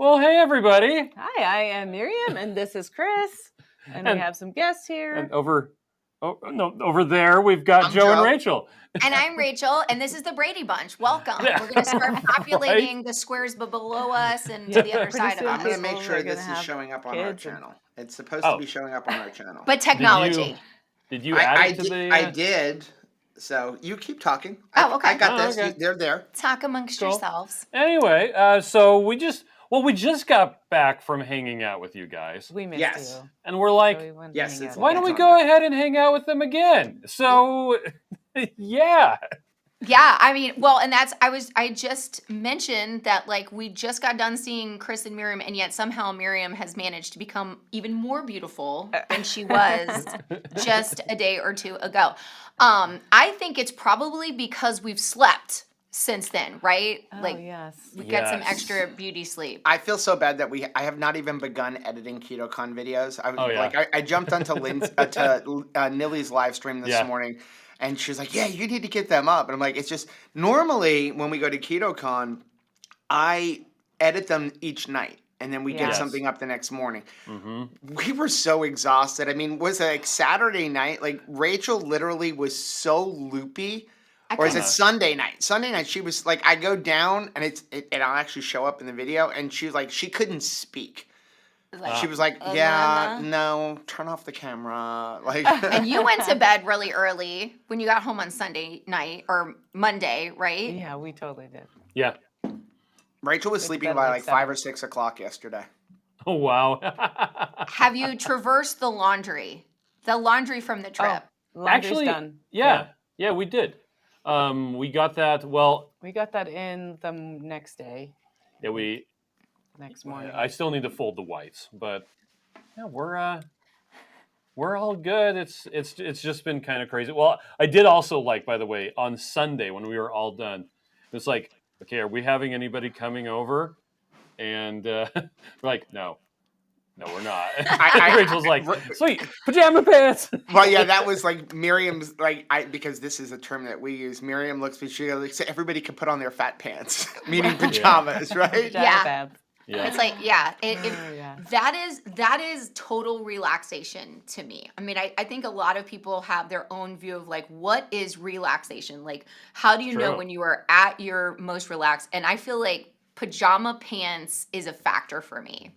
Well, hey, everybody. Hi, I am Miriam, and this is Chris. And we have some guests here. And over there, we've got Joe and Rachel. And I'm Rachel, and this is the Brady Bunch. Welcome. We're going to start populating the squares below us and to the other side of us. I'm going to make sure this is showing up on our channel. It's supposed to be showing up on our channel. But technology. Did you add it to the... I did. So you keep talking. Oh, okay. I got this. Okay. They're there. Talk amongst yourselves. Anyway, so we just got back from hanging out with you guys. We missed you. And we're like, so why don't we go ahead and hang out with them again? So, yeah. Yeah, I mean, well, and I just mentioned that, like, we just got done seeing Chris and Miriam, and yet somehow Miriam has managed to become even more beautiful than she was just a day or two ago. I think it's probably because we've slept since then, right? Oh, yes. We got some extra beauty sleep. I feel so bad that I have not even begun editing KetoCon videos. I jumped onto Nilly's live stream this morning. And she's like, yeah, you need to get them up. And I'm like, it's just, normally when we go to KetoCon, I edit them each night. And then we get something up the next morning. Mm-hmm. We were so exhausted. I mean, was it like Saturday night? Like, Rachel literally was so loopy. Or is it Sunday night? Sunday night, she was like, I go down, and I'll actually show up in the video. And she was like, she couldn't speak. She was like, no, turn off the camera. Like, and you went to bed really early when you got home on Sunday night or Monday, right? Yeah, we totally did. Yeah. Rachel was sleeping by like 5 or 6 o'clock yesterday. Oh, wow. Have you traversed the laundry? The laundry from the trip? Oh, actually, done. Yeah, we did. We got that, we got that in the next day. Yeah, next morning. I still need to fold the whites, but yeah, we're all good. It's just been kind of crazy. Well, I did also like, by the way, on Sunday when we were all done, it's like, okay, are we having anybody coming over? And we're like, no, we're not. Rachel's like, sweet, pajama pants. Well, yeah, that was like Miriam's, like, because this is a term that we use. Miriam looks, she goes, so everybody can put on their fat pants, meaning pajamas, right? Yeah. Yeah. It's like, that is total relaxation to me. I mean, I think a lot of people have their own view of like, what is relaxation? Like, how do you know when you are at your most relaxed? And I feel like pajama pants is a factor for me.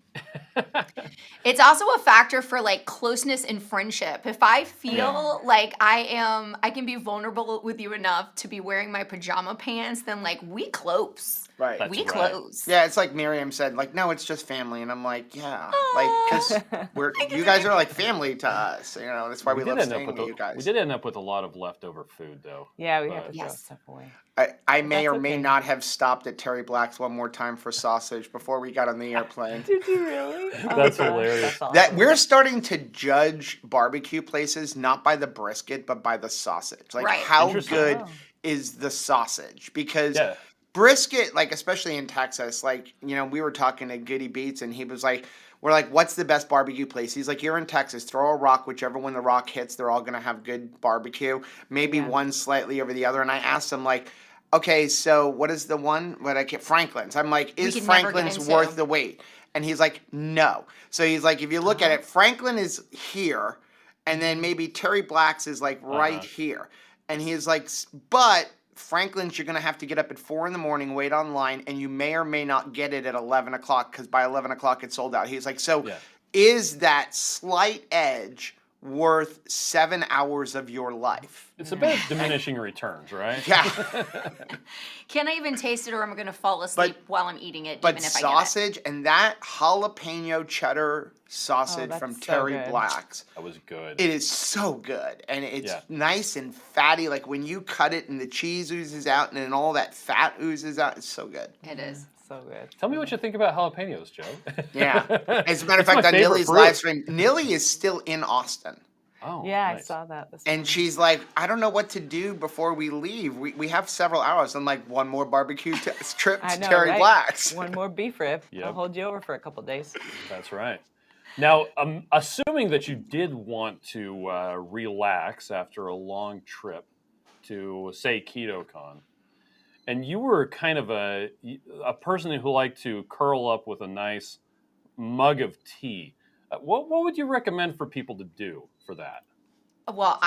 It's also a factor for like closeness and friendship. If I feel like I can be vulnerable with you enough to be wearing my pajama pants, then like we close. Right. That's close. Yeah, it's like Miriam said, like, no, it's just family. And I'm like, yeah. Like, because you guys are like family to us. You know, that's why we love staying with you guys. We did end up with a lot of leftover food, though. Yeah, we had to throw stuff away. I may or may not have stopped at Terry Black's one more time for sausage before we got on the airplane. Did you really? That's hilarious. That's awesome. We're starting to judge barbecue places not by the brisket, but by the sausage. Like, how good is the sausage? Because brisket, like, especially in Texas, like, you know, we were talking to Goody Beats, and he was like, we're like, what's the best barbecue place? He's like, you're in Texas. Throw a rock. Whichever one the rock hits, they're all going to have good barbecue. Maybe one slightly over the other. And I asked him, like, okay, so what is the one? Franklin's. I'm like, is Franklin's worth the wait? And he's like, no. So he's like, if you look at it, Franklin is here, and then maybe Terry Black's is like right here. And he's like, but Franklin's, you're going to have to get up at 4 a.m, wait online, and you may or may not get it at 11 o'clock because by 11 o'clock it's sold out. He's like, so is that slight edge worth 7 hours of your life? It's about diminishing returns, right? Yeah. Can I even taste it, or am I going to fall asleep while I'm eating it? But even if sausage I get it? and that jalapeno cheddar sausage from Terry Black's. That was good. It is so good. And it's nice and fatty. Like when you cut it and the cheese oozes out and then all that fat oozes out, it's so good. It is. So good. Tell me what you think about jalapenos, Joe. Yeah. As a matter of fact, on Nilly's live stream, Nilly is still in Austin. Oh, yeah, nice. I saw that. And she's like, I don't know what to do before we leave. We have several hours. I'm like, one more barbecue trip to Terry Black's. One more beef rib. I'll hold you over for a couple of days. That's right. Now, assuming that you did want to relax after a long trip to, say, KetoCon, and you were kind of a person who liked to curl up with a nice mug of tea. What would you recommend for people to do for that? Well,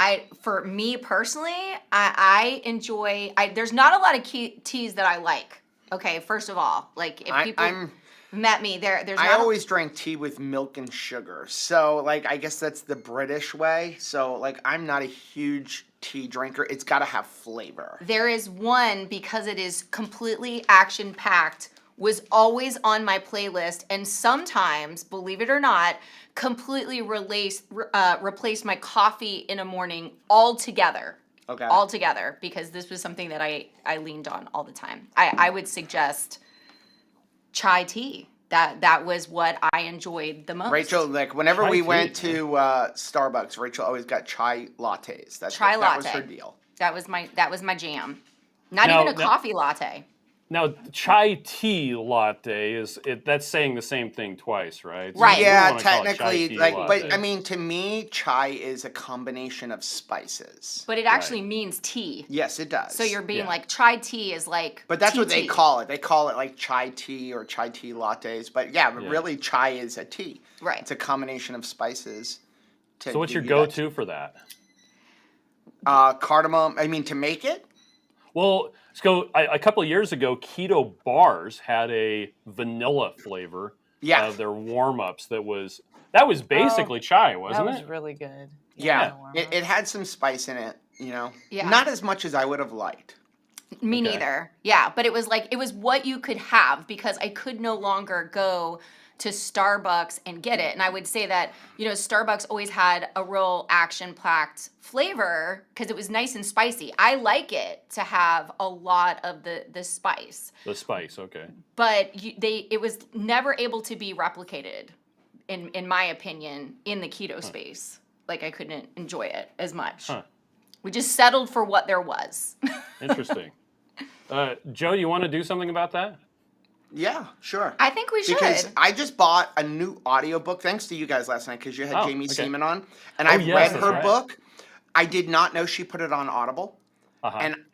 for me personally, I enjoy. There's not a lot of teas that I like. Okay, first of all, like if people met me, there's. I always drank tea with milk and sugar, so like I guess that's the British way. So like I'm not a huge tea drinker. It's got to have flavor. There is one, because it is completely action packed, was always on my playlist, and sometimes, believe it or not, completely replaced my coffee in a morning altogether. Okay. Altogether, because this was something that I leaned on all the time. I would suggest chai tea. That was what I enjoyed the most. Rachel, like whenever we went to Starbucks, Rachel always got chai lattes. That was her deal. That was my jam. Not even a coffee latte. Now, chai tea latte that's saying the same thing twice, right? Right. So yeah, technically, latte. But I mean, to me, chai is a combination of spices. But it actually means tea. Yes, it does. So you're being like chai tea is like. But that's what they call it. They call it like chai tea or chai tea lattes. But really, chai is a tea. Right. It's a combination of spices. So what's your go-to for that? Cardamom. I mean, to make it. Well, so a couple of years ago, Keto bars had a vanilla flavor of their warm-ups that was basically chai, wasn't it? That was really good. Yeah. It had some spice in it, you know. Yeah. Not as much as I would have liked. Me neither. Yeah, but it was what you could have, because I could no longer go to Starbucks and get it. And I would say that, Starbucks always had a real action-packed flavor because it was nice and spicy. I like it to have a lot of the spice. The spice, okay. But it was never able to be replicated, in my opinion, in the keto space. Like, I couldn't enjoy it as much. Huh. We just settled for what there was. Interesting. Joe, you want to do something about that? Yeah, sure. I think we should. Because I just bought a new audiobook, thanks to you guys last night, because you had Jamie Seaman on. And I've read her book. I did not know she put it on Audible.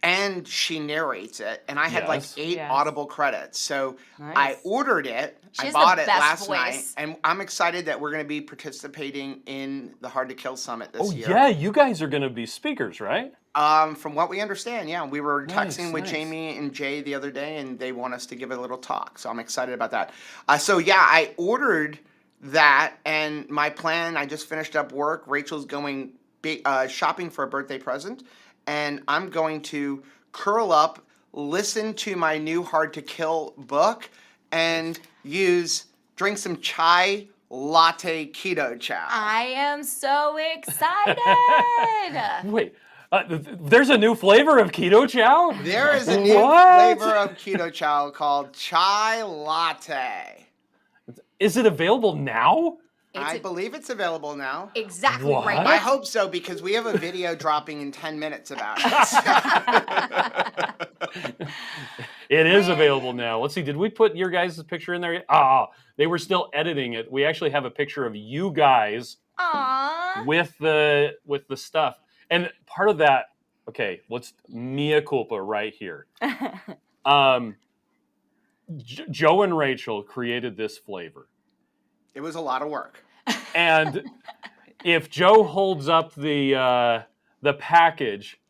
And she narrates it. And I had 8 Audible credits. So I ordered it. I bought it last night. And I'm excited that we're going to be participating in the Hard to Kill Summit this year. Oh, yeah. You guys are going to be speakers, right? From what we understand, yeah. We were texting with Jamie and Jay the other day, and they want us to give a little talk. So I'm excited about that. I ordered that, and my plan, I just finished up work. Rachel's going shopping for a birthday present, and I'm going to curl up, listen to my new Hard to Kill book, and drink some chai latte keto chow. I am so excited. Wait. There's a new flavor of Keto Chow? There is a new flavor of Keto Chow called chai latte. Is it available now? I believe it's available now. Exactly right. I hope so, because we have a video dropping in 10 minutes about it. It is available now. Let's see. Did we put your guys' picture in there yet? They were still editing it. We actually have a picture of you guys with the stuff. And part of that, okay, let's mea culpa right here. Joe and Rachel created this flavor. It was a lot of work. And if Joe holds up the package,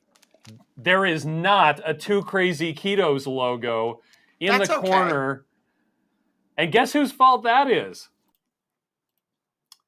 there is not a Too Crazy Ketos logo in the corner. And guess whose fault that is?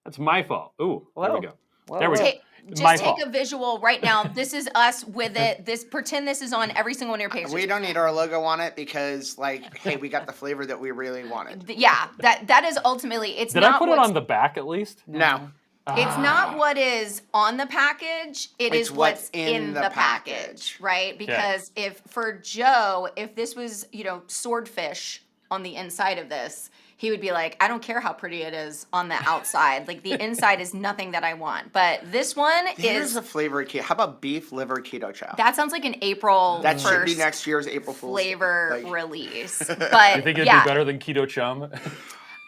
That's my fault. Ooh, there we go. There we go. Just take a visual right now. This is us with it. Pretend this is on every single one of your pages. We don't need our logo on it because, hey, we got the flavor that we really wanted. Yeah, that is ultimately. Did I put it on the back at least? No. It's not what is on the package. It's what's in the package, right? Because for Joe, if this was swordfish on the inside of this, he would be like, I don't care how pretty it is on the outside. Like, the inside is nothing that I want. But this one Here's a flavor keto. How about beef liver keto chow? That sounds like an April That should be next year's April Fool's flavor release. But you think it'd be better than Keto Chum?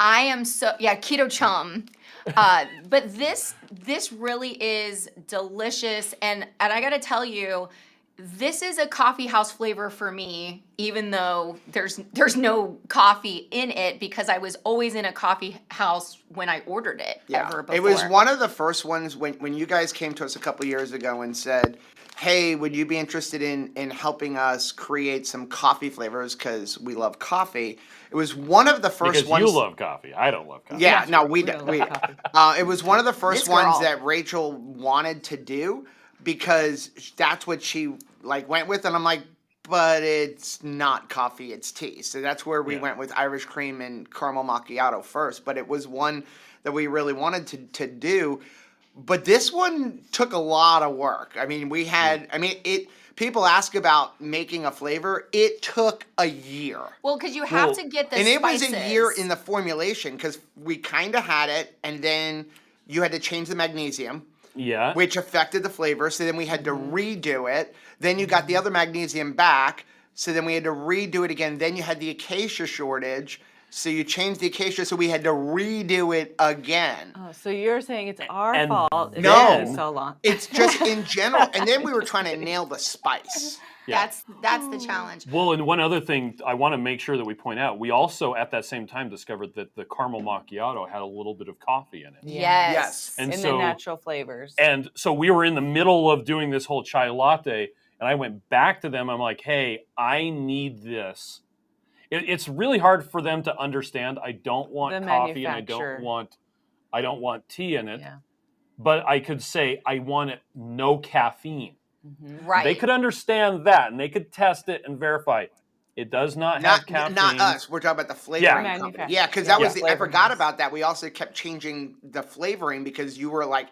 I am Keto Chum. But this really is delicious. And I got to tell you, this is a coffee house flavor for me, even though there's no coffee in it, because I was always in a coffee house when I ordered it ever before. It was one of the first ones when you guys came to us a couple years ago and said, hey, would you be interested in helping us create some coffee flavors because we love coffee? It was one of the first because ones. You love coffee. I don't love coffee. Yeah, no, we don't. It was one of the first This ones girl. that Rachel wanted to do because that's what she went with, and I'm like, but it's not coffee, it's tea. So that's where we went with Irish cream and caramel macchiato first. But it was one that we really wanted to do. But this one took a lot of work. I mean, we had, people ask about making a flavor. It took a year. Well, because you have to get the spices. And it was a year in the formulation because we kind of had it, and then you had to change the magnesium. Yeah. Which affected the flavor. So then we had to redo it. Then you got the other magnesium back. So then we had to redo it again. Then you had the acacia shortage. So you changed the acacia. So we had to redo it again. Oh, so you're saying it's our fault? It's No. taking so long. It's just in general. And then we were trying to nail the spice. Yeah. That's the challenge. Well, and one other thing I want to make sure that we point out, we also at that same time discovered that the caramel macchiato had a little bit of coffee in it. Yes. And in so, the natural flavors. And so we were in the middle of doing this whole chai latte, and I went back to them. I'm like, hey, I need this. It's really hard for them to understand. I don't want coffee and I don't want tea in it. Yeah. But I could say I want it no caffeine. Mm-hmm. Right. They could understand that, and they could test it and verify it does not have caffeine. Not us. We're talking about the flavoring company. Yeah, because that was I forgot about that. We also kept changing the flavoring because you were like,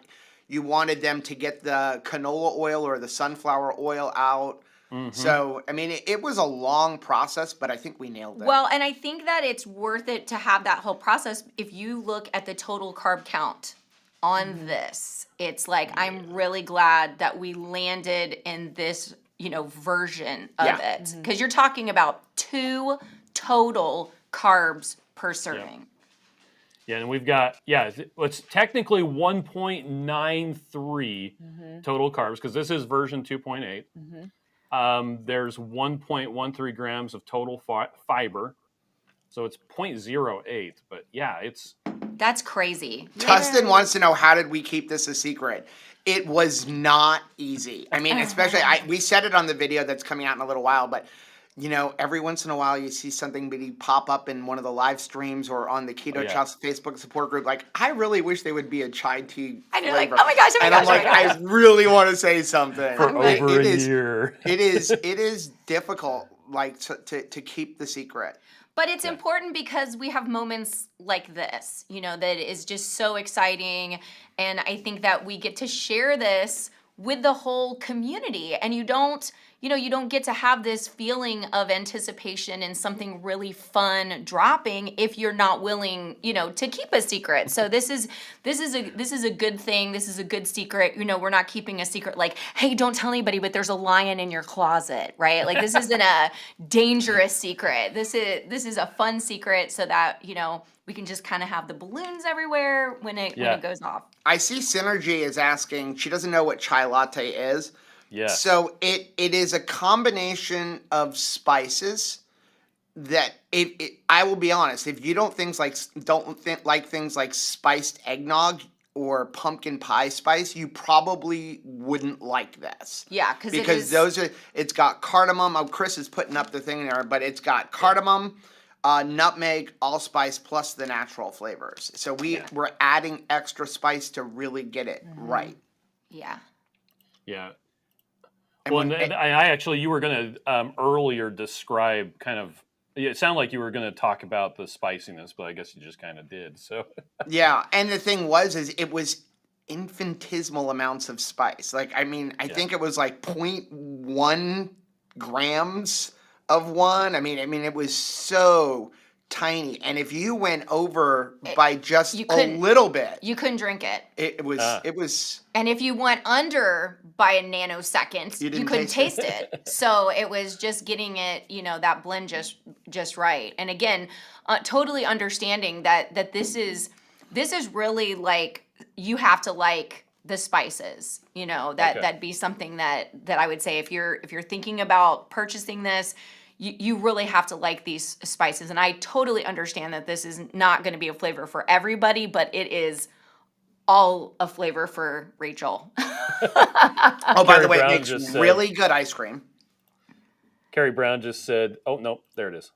you wanted them to get the canola oil or the sunflower oil out. Mm-hmm. So, I mean, it was a long process, but I think we nailed it. Well, and I think that it's worth it to have that whole process. If you look at the total carb count on this, it's like, I'm really glad that we landed in this, version of it. Because you're talking about 2 total carbs per serving. Yeah, and we've got, it's technically 1.93 total carbs, because this is version 2.8. There's 1.13 grams of total fiber. So it's 0.08, but that's crazy. Tustin wants to know, how did we keep this a secret? It was not easy. I mean, especially, we said it on the video that's coming out in a little while, but every once in a while you see something maybe pop up in one of the live streams or on the Keto Chow Facebook support group. Like, I really wish they would be a chai tea flavor. Like, oh my gosh, and I'm like, I really want to say something. For over a year. It is difficult, like, to keep the secret. But it's important because we have moments like this, that is just so exciting. And I think that we get to share this with the whole community. And you don't get to have this feeling of anticipation and something really fun dropping if you're not willing, to keep a secret. So this is a good thing. This is a good secret. We're not keeping a secret like, hey, don't tell anybody, but there's a lion in your closet, right? Like, this isn't a dangerous secret. This is a fun secret so that, we can just kind of have the balloons everywhere when it goes off. I see Synergy is asking, she doesn't know what chai latte is. Yeah. So it is a combination of spices that I will be honest, if you don't like things like spiced eggnog or pumpkin pie spice, you probably wouldn't like this. Yeah, because it's got cardamom. Oh, Chris is putting up the thing there, but it's got cardamom, nutmeg, allspice, plus the natural flavors. So we're adding extra spice to really get it right. Yeah. Yeah. Well, you were going to earlier describe kind of, it sounded like you were going to talk about the spiciness, but I guess you just kind of did. So yeah, and the thing is it was infinitesimal amounts of spice. Like, I mean, I think it was like 0.1 grams of one. I mean, it was so tiny, and if you went over by just a little bit, you couldn't drink it. It was. And if you went under by a nanosecond, you couldn't taste it. So it was just getting it, that blend just right. And again, totally understanding that this is really like, you have to like the spices. That'd be something that I would say if you're thinking about purchasing this, you really have to like these spices. And I totally understand that this is not going to be a flavor for everybody, but it is all a flavor for Rachel. Oh, by the way, it makes really good ice cream. Carrie Brown just said, oh, no, there it is.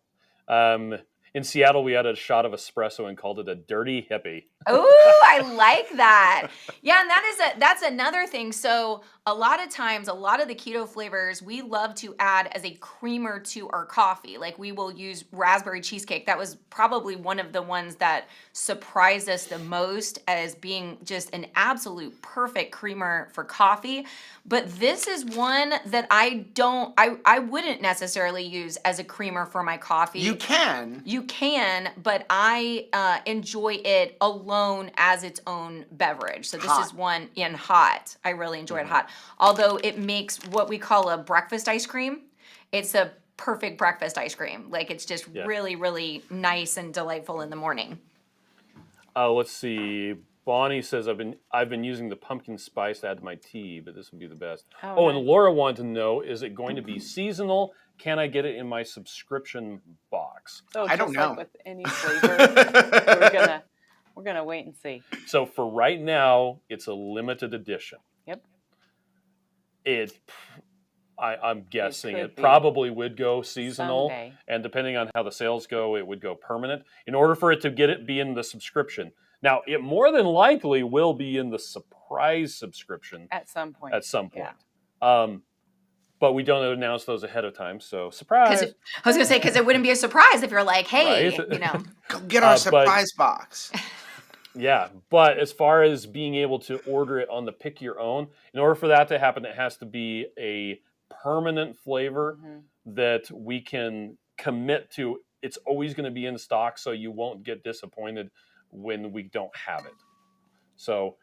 In Seattle, we had a shot of espresso and called it a dirty hippie. Oh, I like that. Yeah, and that's another thing. So a lot of times, a lot of the keto flavors we love to add as a creamer to our coffee. Like we will use raspberry cheesecake. That was probably one of the ones that surprised us the most as being just an absolute perfect creamer for coffee. But this is one that I wouldn't necessarily use as a creamer for my coffee. You can, but I enjoy it alone as its own beverage. So this is one in hot. I really enjoy it hot. Although it makes what we call a breakfast ice cream. It's a perfect breakfast ice cream. Like it's just really, really nice and delightful in the morning. Let's see. Bonnie says I've been using the pumpkin spice to add to my tea, but this would be the best. Oh, nice. And Laura wanted to know, is it going to be seasonal? Can I get it in my subscription box? So I don't know. Like with any flavor, we're gonna wait and see. So for right now, it's a limited edition. Yep. I'm guessing it probably would go seasonal, someday. And depending on how the sales go, it would go permanent. In order for it to be in the subscription. Now, it more than likely will be in the surprise subscription at some point. Yeah. But we don't announce those ahead of time, so surprise. I was going to say, because it wouldn't be a surprise if you're like, hey, Go get our surprise box. Yeah, but as far as being able to order it on the pick your own, in order for that to happen, it has to be a permanent flavor that we can commit to. It's always going to be in stock, so you won't get disappointed when we don't have it. So,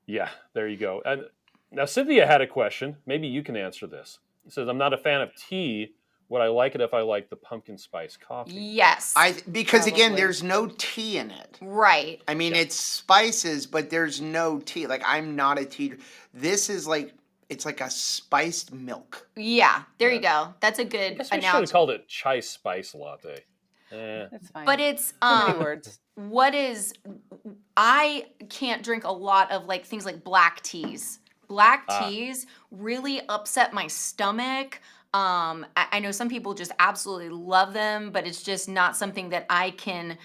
yeah, there you go. And now, Cynthia had a question. Maybe you can answer this. It says, I'm not a fan of tea. Would I like it if I like the pumpkin spice coffee? Yes. Because probably. Again, there's no tea in it. Right. I mean, it's spices, but there's no tea. Like, I'm not a tea. This is like, it's like a spiced milk. Yeah, there you go. That's a good analogy. I should have called it chai spice latte. That's fine. But it's many words. I can't drink a lot of like things like black teas. Black teas really upset my stomach. I know some people just absolutely love them, but it's just not something that I can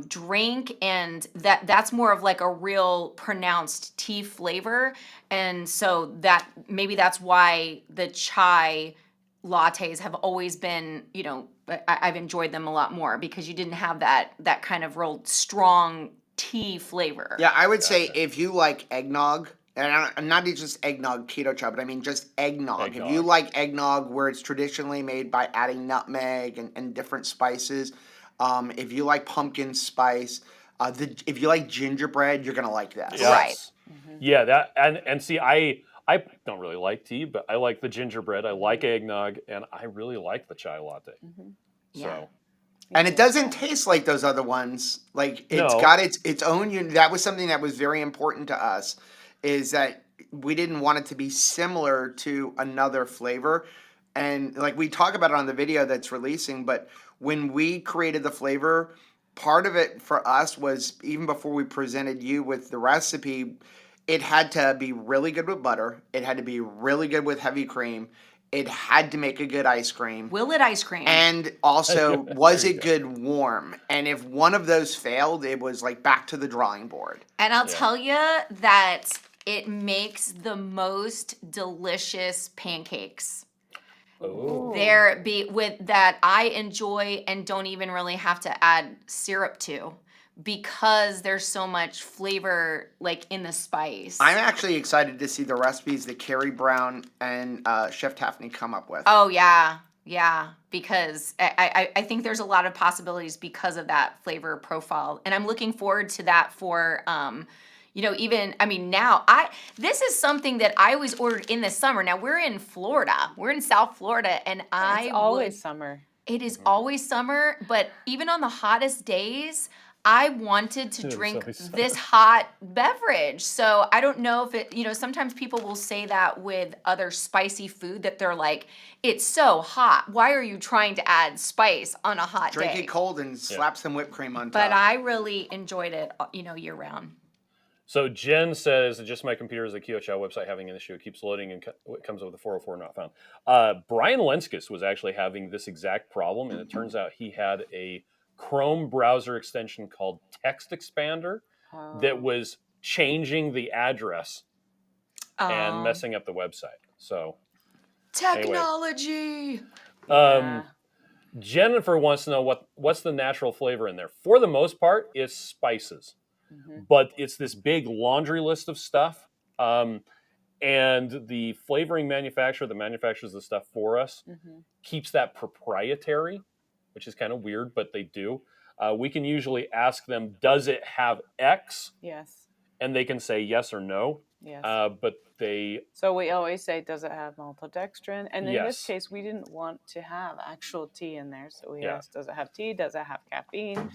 drink, and that's more of like a real pronounced tea flavor. And so that's why the chai lattes have always been, I've enjoyed them a lot more because you didn't have that kind of real strong tea flavor. Yeah, I would say if you like eggnog, and not just eggnog keto chow, but I mean just eggnog. If you like eggnog where it's traditionally made by adding nutmeg and different spices, if you like pumpkin spice, if you like gingerbread, you're going to like this. Yes. Right. Mm-hmm. Yeah, that and see, I don't really like tea, but I like the gingerbread. I like eggnog, and I really like the chai latte. Mm-hmm. Yeah. So. And it doesn't taste like those other ones. Like it's got its own. That was something that was very important to us, is that we didn't want it to be similar to another flavor. And like we talk about it on the video that's releasing, but when we created the flavor, part of it for us was, even before we presented you with the recipe, it had to be really good with butter. It had to be really good with heavy cream. It had to make a good ice cream. Will it ice cream? And also, was it good warm? And if one of those failed, it was like back to the drawing board. And I'll tell you that it makes the most delicious pancakes. Ooh. With that I enjoy and don't even really have to add syrup to, because there's so much flavor like in the spice. I'm actually excited to see the recipes that Carrie Brown and Chef Taffany come up with. Oh yeah, because I think there's a lot of possibilities because of that flavor profile, and I'm looking forward to that for this is something that I always ordered in the summer. Now we're in Florida. We're in South Florida, and it's always summer. It is always summer, but even on the hottest days, I wanted to drink this hot beverage. So I don't know if it, sometimes people will say that with other spicy food that they're like, it's so hot. Why are you trying to add spice on a hot day? Drink it cold and slap some whipped cream on top. But I really enjoyed it, year round. So Jen says, just my computer is the Keto Chow website having an issue. It keeps loading and it comes up with a 404 not found. Brian Lenskis was actually having this exact problem, and it turns out he had a Chrome browser extension called Text Expander that was changing the address and messing up the website. So technology. Anyway. Jennifer wants to know what's the natural flavor in there. For the most part, it's spices. But it's this big laundry list of stuff. And the flavoring manufacturer that manufactures the stuff for us keeps that proprietary, which is kind of weird, but they do. We can usually ask them, does it have X? Yes. And they can say yes or no. Yes. But they... So we always say, does it have maltodextrin? And in this case, we didn't want to have actual tea in there. So we asked, does it have tea? Does it have caffeine?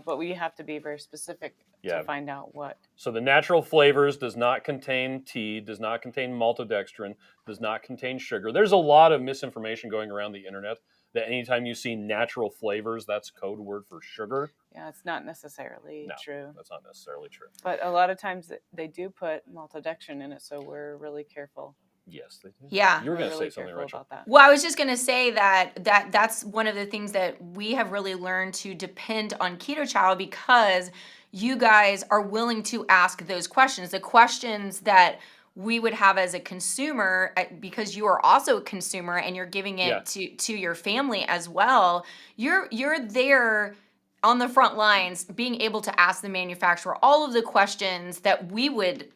But we have to be very specific to find out what. So the natural flavors does not contain tea, does not contain maltodextrin, does not contain sugar. There's a lot of misinformation going around the internet that anytime you see natural flavors, that's code word for sugar. Yeah, it's not necessarily true. That's not necessarily true. But a lot of times they do put maltodextrin in it, so we're really careful. Yes, they do. Yeah. You were going to say something, Rachel. About that. Well, I was just going to say that's one of the things that we have really learned to depend on Keto Chow, because you guys are willing to ask those questions, the questions that we would have as a consumer, because you are also a consumer and you're giving it to your family as well. You're there on the front lines, being able to ask the manufacturer all of the questions that we would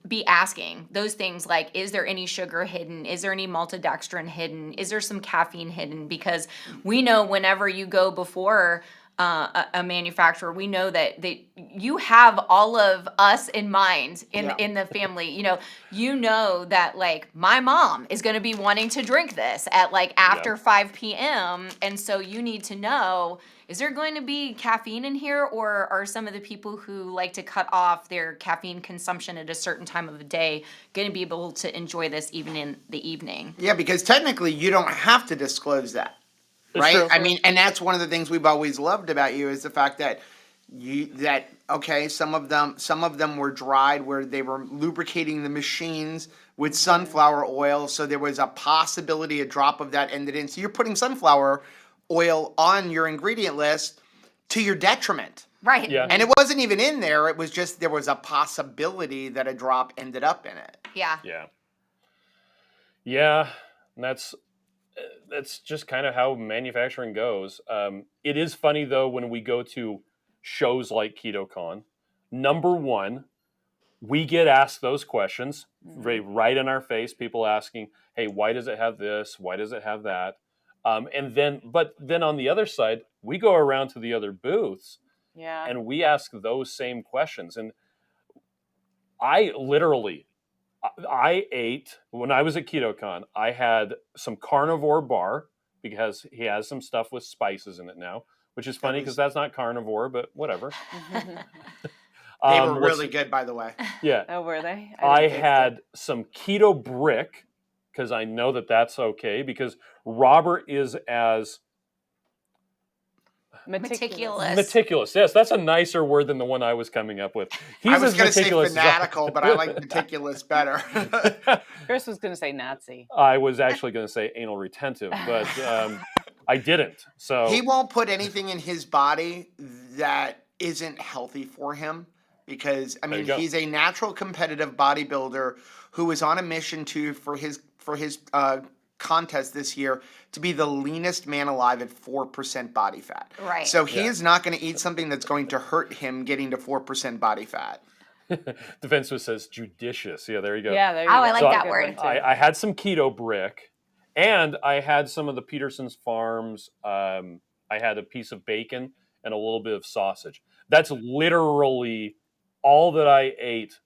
be asking. Those things like, is there any sugar hidden? Is there any maltodextrin hidden? Is there some caffeine hidden? Because we know whenever you go before a manufacturer, we know that you have all of us in mind in the family. You know that like my mom is going to be wanting to drink this at like after 5 p.m. And so you need to know, is there going to be caffeine in here, or are some of the people who like to cut off their caffeine consumption at a certain time of the day going to be able to enjoy this even in the evening? Yeah, because technically you don't have to disclose that. Right? True. I mean, and that's one of the things we've always loved about you is the fact that some of them were dried where they were lubricating the machines with sunflower oil, so there was a possibility a drop of that ended in. So you're putting sunflower oil on your ingredient list to your detriment. Right. Yeah. And it wasn't even in there. It was just there was a possibility that a drop ended up in it. Yeah. Yeah. Yeah. And that's just kind of how manufacturing goes. It is funny, though, when we go to shows like KetoCon, number one, we get asked those questions right in our face, people asking, hey, why does it have this? Why does it have that? But then on the other side, we go around to the other booths and we ask those same questions. And I ate, when I was at KetoCon, I had some carnivore bar because he has some stuff with spices in it now, which is funny because that's not carnivore, but whatever. They were really good, by the way. Yeah. Oh, were they? I had some keto brick because I know that's okay, because Robert is as... Meticulous. Yes, that's a nicer word than the one I was coming up with. I was going to say fanatical, but I like meticulous better. Chris was going to say Nazi. I was actually going to say anal retentive, but I didn't. So he won't put anything in his body that isn't healthy for him, because I mean he's a natural competitive bodybuilder who is on a mission for his contest this year to be the leanest man alive at 4% body fat. Right. So he is not going to eat something that's going to hurt him getting to 4% body fat. Defensive says judicious. Yeah, there you go. Yeah, there you go. I like that word. I had some keto brick, and I had some of the Peterson's Farms. I had a piece of bacon and a little bit of sausage. That's literally all that I ate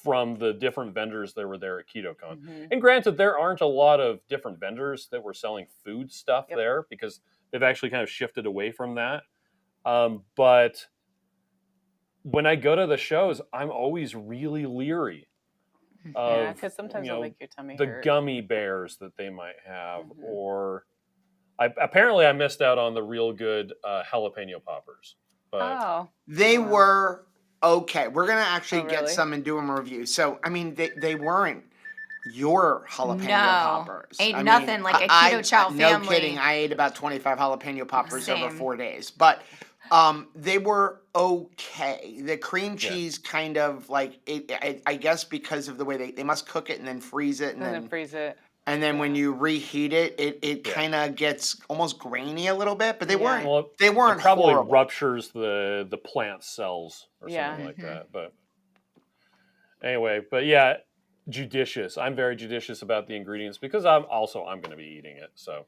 from the different vendors that were there at KetoCon. And granted, there aren't a lot of different vendors that were selling food stuff there, because they've actually kind of shifted away from that. But when I go to the shows, I'm always really leery of because sometimes they'll make your tummy the hurt. gummy bears that they might have, or apparently I missed out on the real good jalapeno poppers. But they were okay. We're gonna actually really? get some and do them a review. So I mean, they weren't your jalapeno poppers. Ain't nothing like a Keto Chow family. No kidding. I ate about 25 jalapeno poppers over 4 days, but they were okay. The cream cheese kind of like I guess because of the way they must cook it and then freeze it and then freeze it. And then when you reheat it, it kind of gets almost grainy a little bit. But they weren't. They weren't. It probably horrible. ruptures the plant cells or something like that. But anyway, judicious. I'm very judicious about the ingredients because I'm going to be eating it. So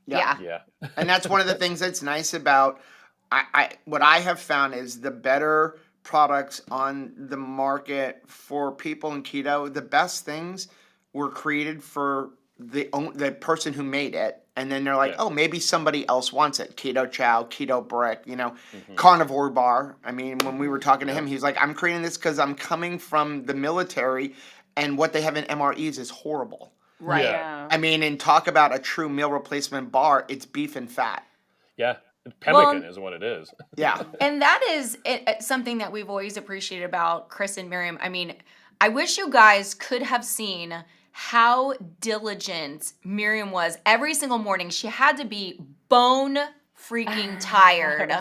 yeah. And that's one of the things that's nice about what I have found is the better products on the market for people in keto, the best things were created for the person who made it, and then they're like, oh, maybe somebody else wants it. Keto Chow, Keto Brick, Carnivore Bar. I mean, when we were talking to him, he's like, I'm creating this because I'm coming from the military, and what they have in MREs is horrible. Right. Yeah. I mean, and talk about a true meal replacement bar, it's beef and fat. Yeah. Pemmican is what it is. Yeah. And that is something that we've always appreciated about Chris and Miriam. I mean, I wish you guys could have seen how diligent Miriam was. Every single morning, she had to be bone freaking tired.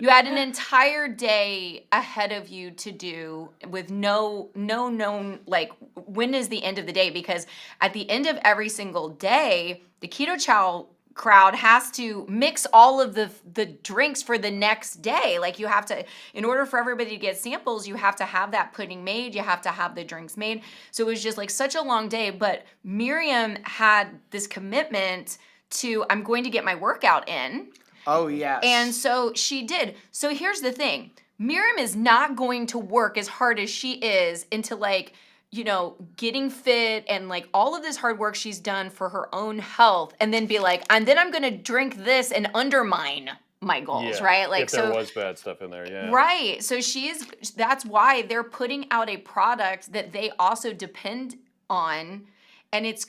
You had an entire day ahead of you to do with no known, like, when is the end of the day? Because at the end of every single day, the Keto Chow crowd has to mix all of the drinks for the next day. Like, you have to, in order for everybody to get samples, you have to have that pudding made, you have to have the drinks made. So it was just like such a long day, but Miriam had this commitment to, I'm going to get my workout in. Oh, yes. And so she did. So here's the thing. Miriam is not going to work as hard as she is into, like, getting fit and like all of this hard work she's done for her own health, and then be like, and then I'm going to drink this and undermine my goals, right? Like, if there was bad stuff in there, right. So that's why they're putting out a product that they also depend on, and it's,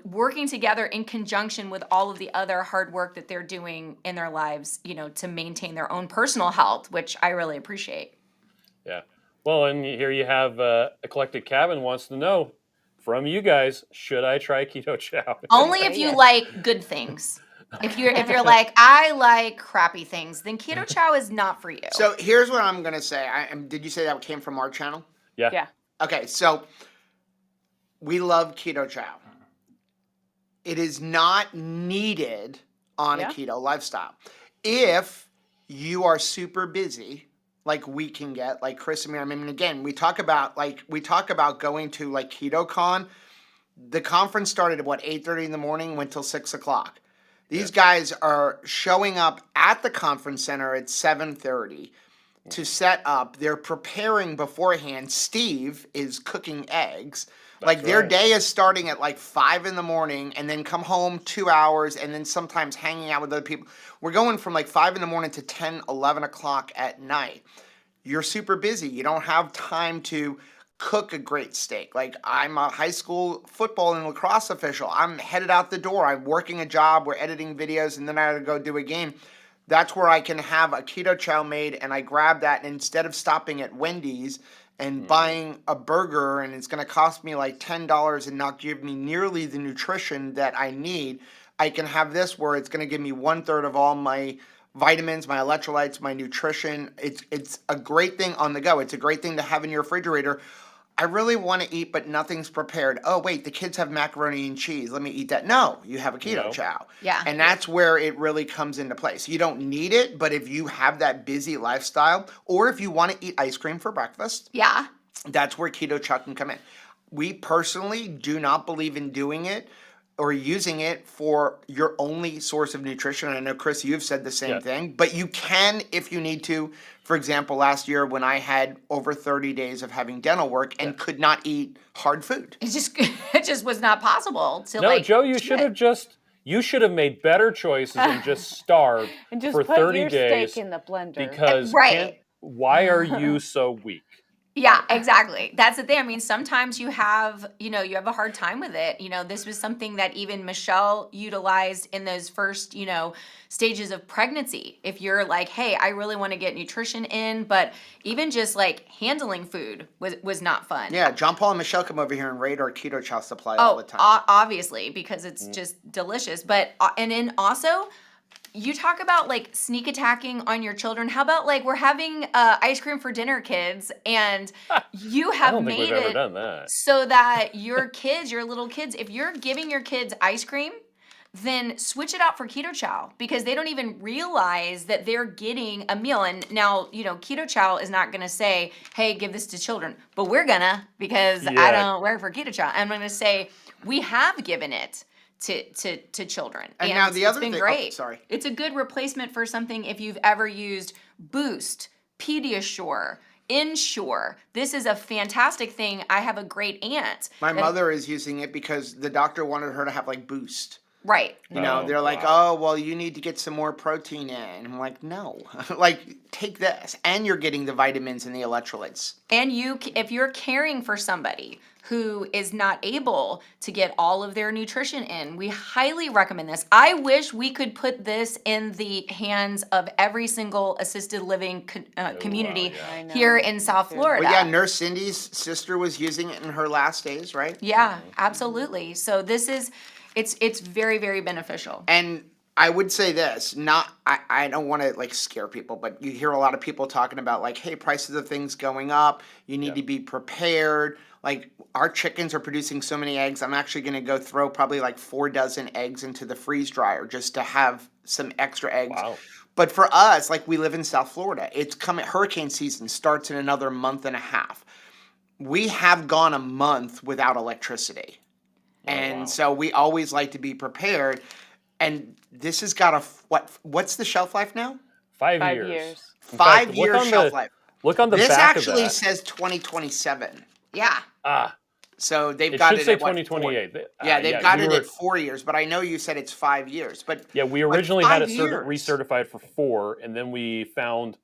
working together in conjunction with all of the other hard work that they're doing in their lives, to maintain their own personal health, which I really appreciate. Yeah. Well, and here you have Eclectic Cabin wants to know from you guys, should I try Keto Chow? Only if you like good things. If you're like, I like crappy things, then Keto Chow is not for you. So here's what I'm going to say. Did you say that came from our channel? Yeah. Okay, so we love Keto Chow. It is not needed on a keto lifestyle. If you are super busy, like we can get, like Chris and Miriam. I mean, again, we talk about going to like KetoCon. The conference started at 8:30 in the morning, went till 6 o'clock. These guys are showing up at the conference center at 7:30 to set up. They're preparing beforehand. Steve is cooking eggs. Their day is starting at 5 in the morning, and then come home 2 hours, and then sometimes hanging out with other people. We're going from 5 in the morning to 10, 11 o'clock at night. You're super busy. You don't have time to cook a great steak. I'm a high school football and lacrosse official. I'm headed out the door. I'm working a job. We're editing videos, and then I gotta go do a game. That's where I can have a Keto Chow made, and I grab that, and instead of stopping at Wendy's and buying a burger, and it's going to cost me $10 and not give me nearly the nutrition that I need, I can have this where it's going to give me 1/3 of all my vitamins, my electrolytes, my nutrition. It's a great thing on the go. It's a great thing to have in your refrigerator. I really want to eat, but nothing's prepared. Oh, wait, the kids have macaroni and cheese. Let me eat that. No, you have a Keto Chow. Yeah. And that's where it really comes into place. You don't need it, but if you have that busy lifestyle, or if you want to eat ice cream for breakfast, that's where Keto Chow can come in. We personally do not believe in doing it or using it for your only source of nutrition. I know, Chris, you've said the same thing, but you can if you need to. For example, last year when I had over 30 days of having dental work and could not eat hard food. It just was not possible to No, Joe, you should have just You should have made better choices and just starved and just for put 30 your days. steak in the blender. Because why are you so weak? Yeah, exactly. That's the thing. I mean, sometimes you have a hard time with it. This was something that even Michelle utilized in those first, stages of pregnancy. If you're like, hey, I really want to get nutrition in, but even just like handling food was not fun. Yeah, John Paul and Michelle come over here and raid our Keto Chow supply all the time. Obviously, because it's just delicious. But, and then also, you talk about like sneak attacking on your children. How about like we're having ice cream for dinner, kids, and you have I don't think made we've ever it done that. so that your little kids, if you're giving your kids ice cream, then switch it out for Keto Chow, because they don't even realize that they're getting a meal. And now, Keto Chow is not going to say, hey, give this to children, but we're gonna, because I don't work for Keto Chow. I'm going to say, we have given it to children. And now the other thing, thing, great. Sorry. It's a good replacement for something if you've ever used Boost, Pediasure, Ensure. This is a fantastic thing. I have a great aunt. My mother is using it because the doctor wanted her to have like Boost. Right. They're like, oh, well, you need to get some more protein in. I'm like, no, like take this, and you're getting the vitamins and the electrolytes. And if you're caring for somebody who is not able to get all of their nutrition in, we highly recommend this. I wish we could put this in the hands of every single assisted living community here in South Florida. Well, yeah, Nurse Cindy's sister was using it in her last days, right? Yeah, absolutely. So this is, it's very, very beneficial. And I would say this, I don't want to like scare people, but you hear a lot of people talking about like, hey, prices of things going up. You need to be prepared. Like our chickens are producing so many eggs. I'm actually going to go throw probably like 4 dozen eggs into the freeze dryer just to have some extra eggs. Wow. But for us, like we live in South Florida, it's coming. Hurricane season starts in another month and a half. We have gone a month without electricity. So we always like to be prepared. And this has got what's the shelf life now? 5 years. 5 years. 5 years shelf life. Look on the this back actually of that. says 2027. Yeah. So they've got it should say at 2028. They've got it at 4 years, but I know you said it's 5 years. But yeah, we originally had it recertified for 4, and then we found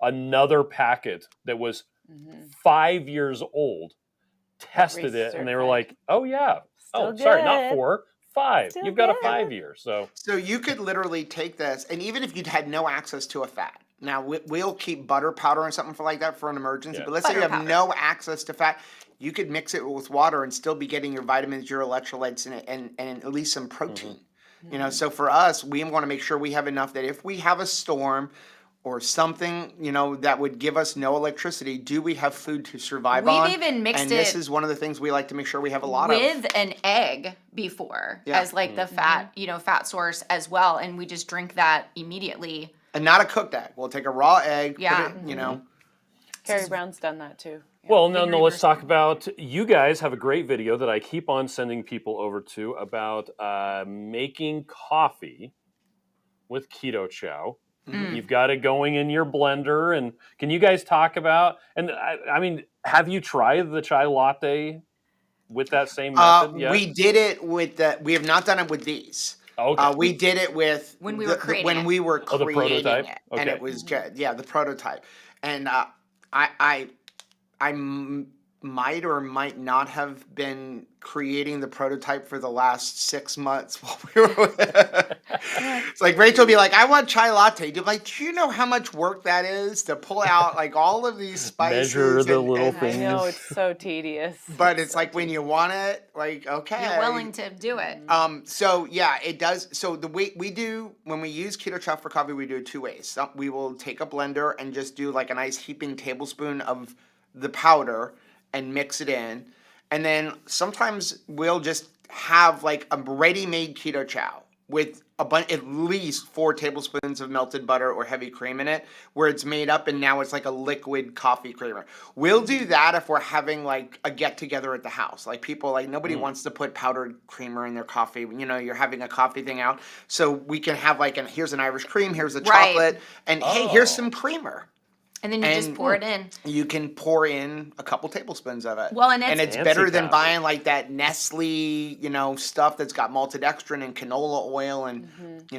another packet that was 5 years old. Tested it, and they were like, "Oh yeah, sorry, not 4, 5. Still You've got a good. 5 year." So you could literally take this, and even if you'd had no access to a fat. Now, we'll keep butter powder or something like that for an emergency, but let's say you have no access to fat, you could mix it with water and still be getting your vitamins, your electrolytes, and at least some protein. So for us, we want to make sure we have enough that if we have a storm or something, that would give us no electricity, do we have food to survive on? We've even mixed it. And this is one of the things we like to make sure we have a lot with an egg before as like the fat, fat source as well. And we just drink that immediately. And not a cooked egg. We'll take a raw egg, put it, Carrie Brown's done that too. Yeah. Well, no, let's talk about, you guys have a great video that I keep on sending people over to about making coffee with Keto Chow. You've got it going in your blender, and can you guys talk about, and I mean, have you tried the chai latte with that same method yet? We did it with we have not done it with these. Okay. We did it with when we were creating the prototype. It, and it was the prototype. And I might or might not have been creating the prototype for the last 6 months while we were it's like Rachel would be like, I want chai latte. You're like, do you know how much work that is to pull out like all of these spices? Measure the little things. I know, it's so tedious. But it's like when you want it, like, okay. You're willing to do it. So yeah, it does. So the way we do, when we use Keto Chow for coffee, we do it 2 ways. We will take a blender and just do like a nice heaping tablespoon of the powder and mix it in. And then sometimes we'll just have like a ready-made Keto Chow with at least 4 tablespoons of melted butter or heavy cream in it, where it's made up and now it's like a liquid coffee creamer. We'll do that if we're having like a get-together at the house. Like people, like nobody wants to put powdered creamer in their coffee. You're having a coffee thing out. So we can have like, here's an Irish cream, here's a chocolate, and hey, here's some creamer. And then you just pour it in. You can pour in a couple tablespoons of it. Well, and it's better than buying like that Nestle, stuff that's got maltodextrin and canola oil and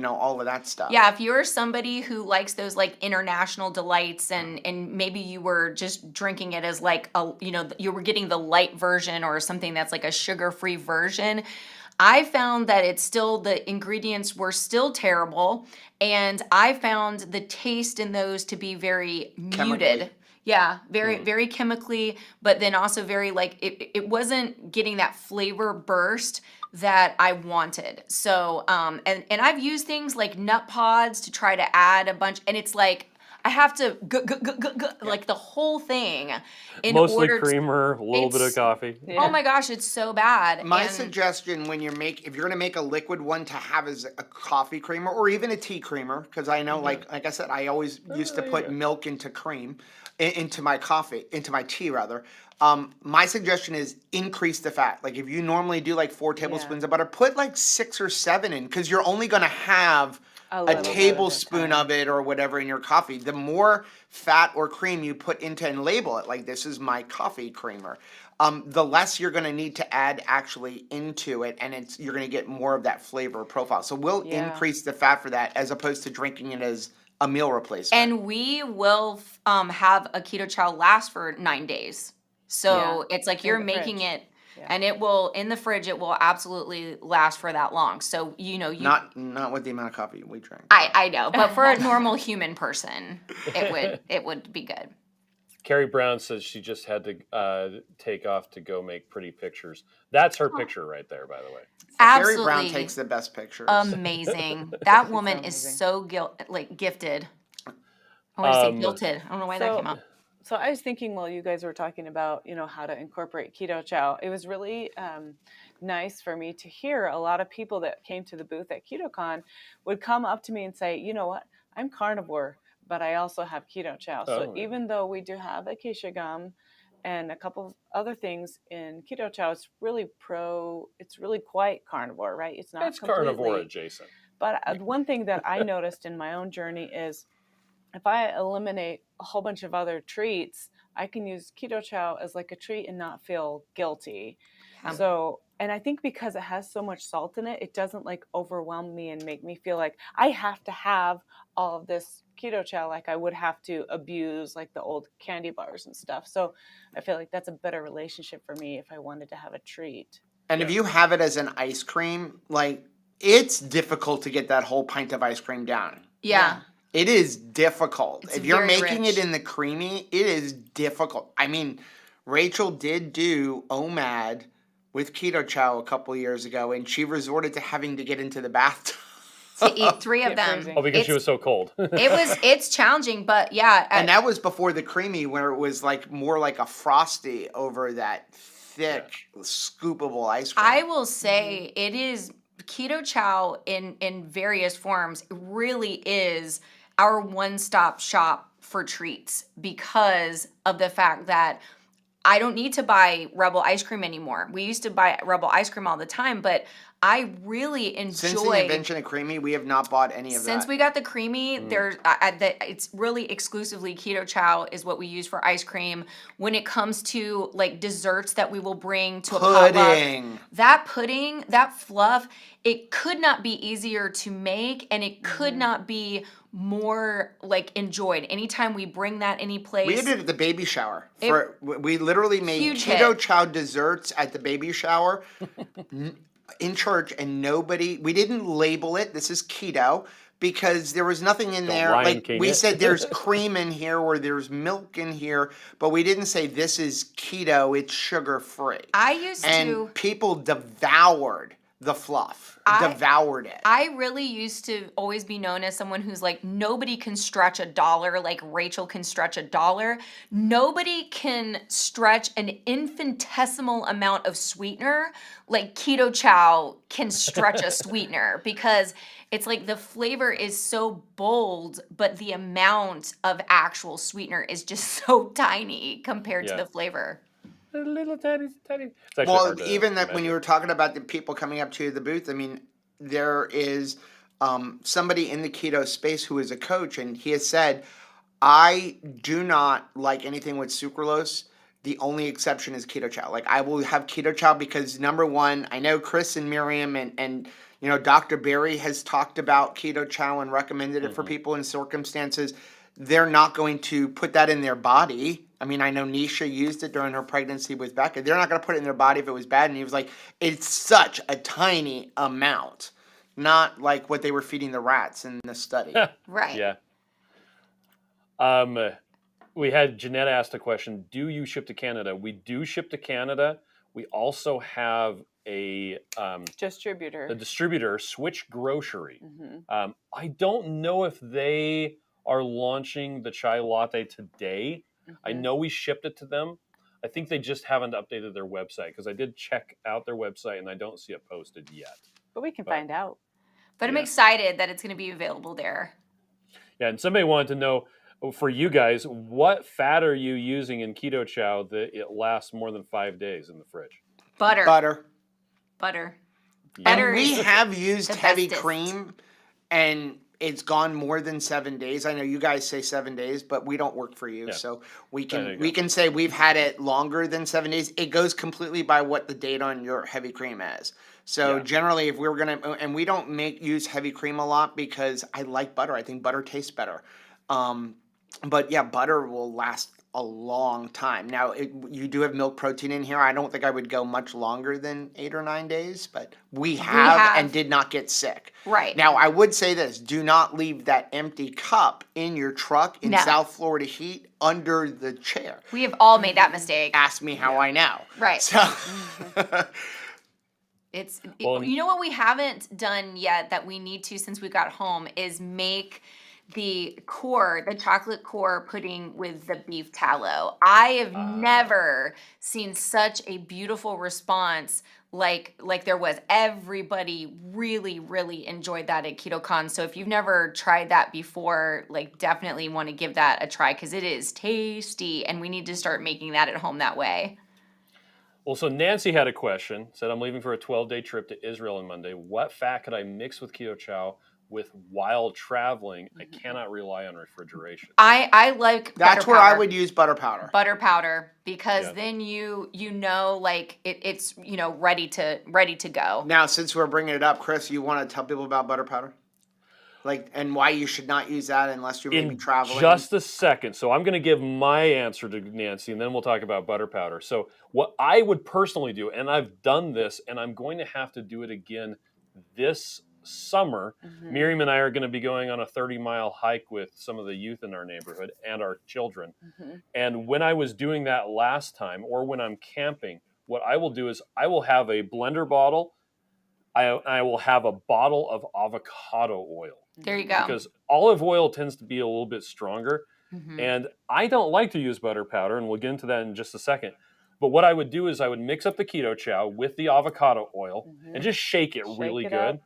all of that stuff. Yeah, if you're somebody who likes those like international delights and maybe you were just drinking it as like you were getting the light version or something that's like a sugar-free version, I found that the ingredients were still terrible, and I found the taste in those to be very muted. Yeah, very chemically, but then also very like it wasn't getting that flavor burst that I wanted. So, and I've used things like nut pods to try to add a bunch, and it's like I have to like the whole thing in mostly order creamer, a little bit of coffee. Yeah. Oh my gosh, it's so bad. My suggestion when if you're gonna make a liquid one to have as a coffee creamer or even a tea creamer, because I know like I said, I always used to put milk into cream, into my coffee, into my tea rather. My suggestion is increase the fat. Like if you normally do like 4 tablespoons of butter, put like 6 or 7 in, because you're only gonna have a tablespoon of it or whatever in your coffee. The more fat or cream you put into and label it like this is my coffee creamer, the less you're going to need to add actually into it, and you're going to get more of that flavor profile. So we'll increase the fat for that as opposed to drinking it as a meal replacement. And we will have a Keto Chow last for 9 days. So it's like you're making it. Yeah. And it will, in the fridge, it will absolutely last for that long. So, Not with the amount of coffee we drink. I know, but for a normal human person, it would be good. Carrie Brown says she just had to take off to go make pretty pictures. That's her picture right there, by the way. Absolutely. Carrie Brown takes the best pictures. Amazing. That woman is so gifted. I want to say guilted. I don't know why that came out. So I was thinking while you guys were talking about, how to incorporate Keto Chow, it was really nice for me to hear a lot of people that came to the booth at KetoCon would come up to me and say, you know what, I'm carnivore, but I also have Keto Chow. So even though we do have acacia gum and a couple of other things in Keto Chow, it's really quite carnivore, right? It's not completely carnivore adjacent. But one thing that I noticed in my own journey is if I eliminate a whole bunch of other treats, I can use Keto Chow as like a treat and not feel guilty. So, and I think because it has so much salt in it, it doesn't like overwhelm me and make me feel like I have to have all of this Keto Chow like I would have to abuse like the old candy bars and stuff. So I feel like that's a better relationship for me if I wanted to have a treat. And if you have it as an ice cream, like it's difficult to get that whole pint of ice cream down. Yeah. It is difficult. It's if you're making rich. it in the creamy, it is difficult. I mean, Rachel did do OMAD with Keto Chow a couple years ago, and she resorted to having to get into the bathtub to eat 3 of them. Oh, because she was so cold. It's challenging, but yeah. And that was before the creamy, where it was like more like a frosty over that thick, scoopable ice cream. I will say it is Keto Chow in various forms really is our one-stop shop for treats because of the fact that I don't need to buy Rebel ice cream anymore. We used to buy Rebel ice cream all the time, but I really enjoy. Since the invention of creamy, we have not bought any of that. Since we got the creamy, it's really exclusively Keto Chow is what we use for ice cream. When it comes to like desserts that we will bring to a potluck, that pudding, that fluff, it could not be easier to make, and it could not be more like enjoyed. Anytime we bring that any place. We did it at the baby shower. We literally made Keto Chow desserts at the baby shower in church, and we didn't label it, this is keto, because there was nothing in there. Like we said, there's cream in here or there's milk in here, but we didn't say this is keto, it's sugar-free. And people devoured the fluff. Devoured it. I really used to always be known as someone who's like, nobody can stretch $1 like Rachel can stretch $1. Nobody can stretch an infinitesimal amount of sweetener like Keto Chow can stretch a sweetener, because it's like the flavor is so bold, but the amount of actual sweetener is just so tiny compared to the flavor. A little tiny. Well, even that when you were talking about the people coming up to the booth, I mean, there is somebody in the keto space who is a coach, and he has said, I do not like anything with sucralose. The only exception is Keto Chow. Like I will have Keto Chow because number one, I know Chris and Miriam and Dr. Barry has talked about Keto Chow and recommended it for people in circumstances. They're not going to put that in their body. I mean, I know Nisha used it during her pregnancy with Becca. They're not going to put it in their body if it was bad. And he was like, it's such a tiny amount, not like what they were feeding the rats in the study. Right. Yeah. We had Jeanette asked a question, do you ship to Canada? We do ship to Canada. We also have a distributor, Switch Grocery. I don't know if they are launching the chai latte today. I know we shipped it to them. I think they just haven't updated their website because I did check out their website and I don't see it posted yet. But we can find out. But I'm excited that it's going to be available there. Yeah, and somebody wanted to know, for you guys, what fat are you using in Keto Chow that it lasts more than 5 days in the fridge? Butter. Yeah. And we have used heavy cream, and it's gone more than 7 days. I know you guys say 7 days, but we don't work for you, so we can say we've had it longer than 7 days. It goes completely by what the date on your heavy cream is. So generally, if we were gonna, and we don't use heavy cream a lot because I like butter. I think butter tastes better. But yeah, butter will last a long time. Now, you do have milk protein in here. I don't think I would go much longer than 8 or 9 days, but we have and did not get sick. Right. Now, I would say this. Do not leave that empty cup in your truck in South Florida heat under the chair. We have all made that mistake. Ask me how I know. Right. So... you know what we haven't done yet that we need to since we got home is make the chocolate core pudding with the beef tallow. I have never seen such a beautiful response like there was. Everybody really, really enjoyed that at KetoCon. So if you've never tried that before, like definitely want to give that a try because it is tasty and we need to start making that at home that way. Well, so Nancy had a question, said, I'm leaving for a 12-day trip to Israel on Monday. What fat could I mix with Keto Chow while traveling? I cannot rely on refrigeration. I like that's where I would use butter powder because then you know like it's ready to go. Now, since we're bringing it up, Chris, you want to tell people about butter powder? Like, and why you should not use that unless you're maybe traveling? Just a second. So I'm going to give my answer to Nancy, and then we'll talk about butter powder. So what I would personally do, and I've done this, and I'm going to have to do it again this summer. Miriam and I are going to be going on a 30-mile hike with some of the youth in our neighborhood and our children. And when I was doing that last time, or when I'm camping, what I will do is I will have a blender bottle. I will have a bottle of avocado oil. There you go. Because olive oil tends to be a little bit stronger. And I don't like to use butter powder, and we'll get into that in just a second. But what I would do is I would mix up the Keto Chow with the avocado oil and just shake it really good.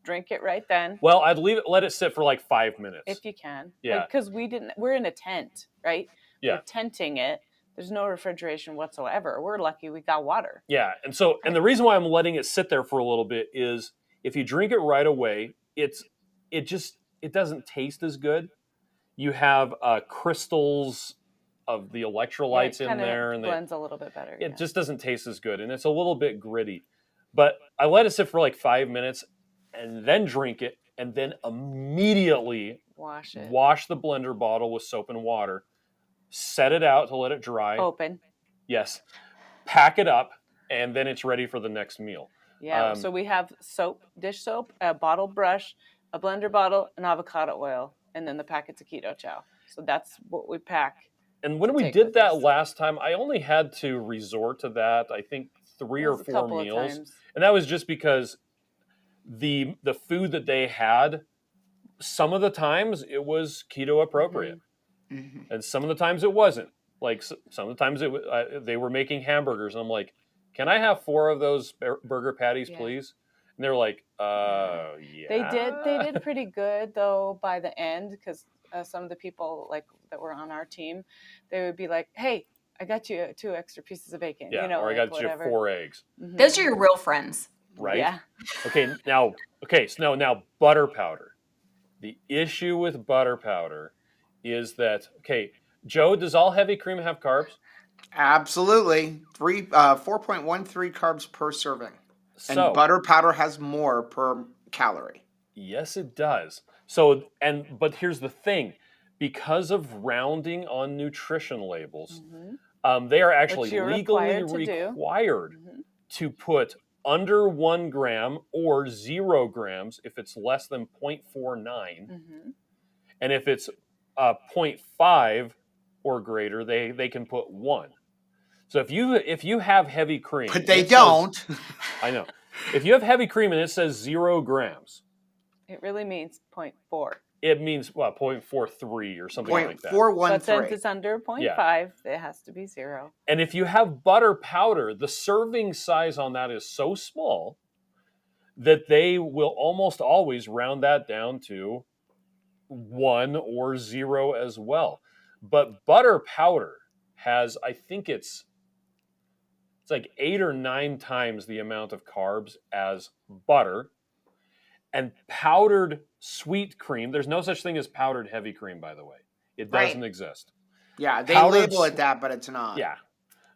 Drink it right then. Well, I'd let it sit for like 5 minutes. If you can. Yeah. Because we're in a tent, right? Yeah. We're tenting it. There's no refrigeration whatsoever. We're lucky we got water. Yeah. And so, and the reason why I'm letting it sit there for a little bit is if you drink it right away, it doesn't taste as good. You have crystals of the electrolytes in there, and blends a little bit better. It just doesn't taste as good, and it's a little bit gritty. But I let it sit for like 5 minutes, and then drink it, and then immediately wash the blender bottle with soap and water, set it out to let it dry. Open. Yes. Pack it up, and then it's ready for the next meal. Yeah. So we have soap, dish soap, a bottle brush, a blender bottle, and avocado oil, and then the packets of Keto Chow. So that's what we pack. And when we did that last time, I only had to resort to that, I think, 3 or 4 meals. And that was just because the food that they had, some of the times it was keto appropriate. And some of the times it wasn't. Like some of the times they were making hamburgers, and I'm like, can I have 4 of those burger patties, please? And they're like, yeah. They did pretty good though by the end, because some of the people like that were on our team, they would be like, hey, I got you 2 extra pieces of bacon. Yeah, or I got you 4 eggs. Those are your real friends. Right? Yeah. So now butter powder. The issue with butter powder is that, okay, Joe, does all heavy cream have carbs? Absolutely. 4.13 carbs per serving. And butter powder has more per calorie. Yes, it does. But here's the thing. Because of rounding on nutrition labels, they are actually legally required to put under 1 gram or 0 grams if it's less than 0.49. And if it's 0.5 or greater, they can put 1. So if you have heavy cream, but they don't. I know. If you have heavy cream and it says 0 grams, it really means 0.4. It means 0.43 or something like that. 0.413. But since it's under 0.5, it has to be 0. And if you have butter powder, the serving size on that is so small that they will almost always round that down to 1 or 0 as well. But butter powder has, I think it's like 8 or 9 times the amount of carbs as butter. And powdered sweet cream, there's no such thing as powdered heavy cream, by the way. It doesn't exist. Yeah, they label it that, but it's not. Yeah.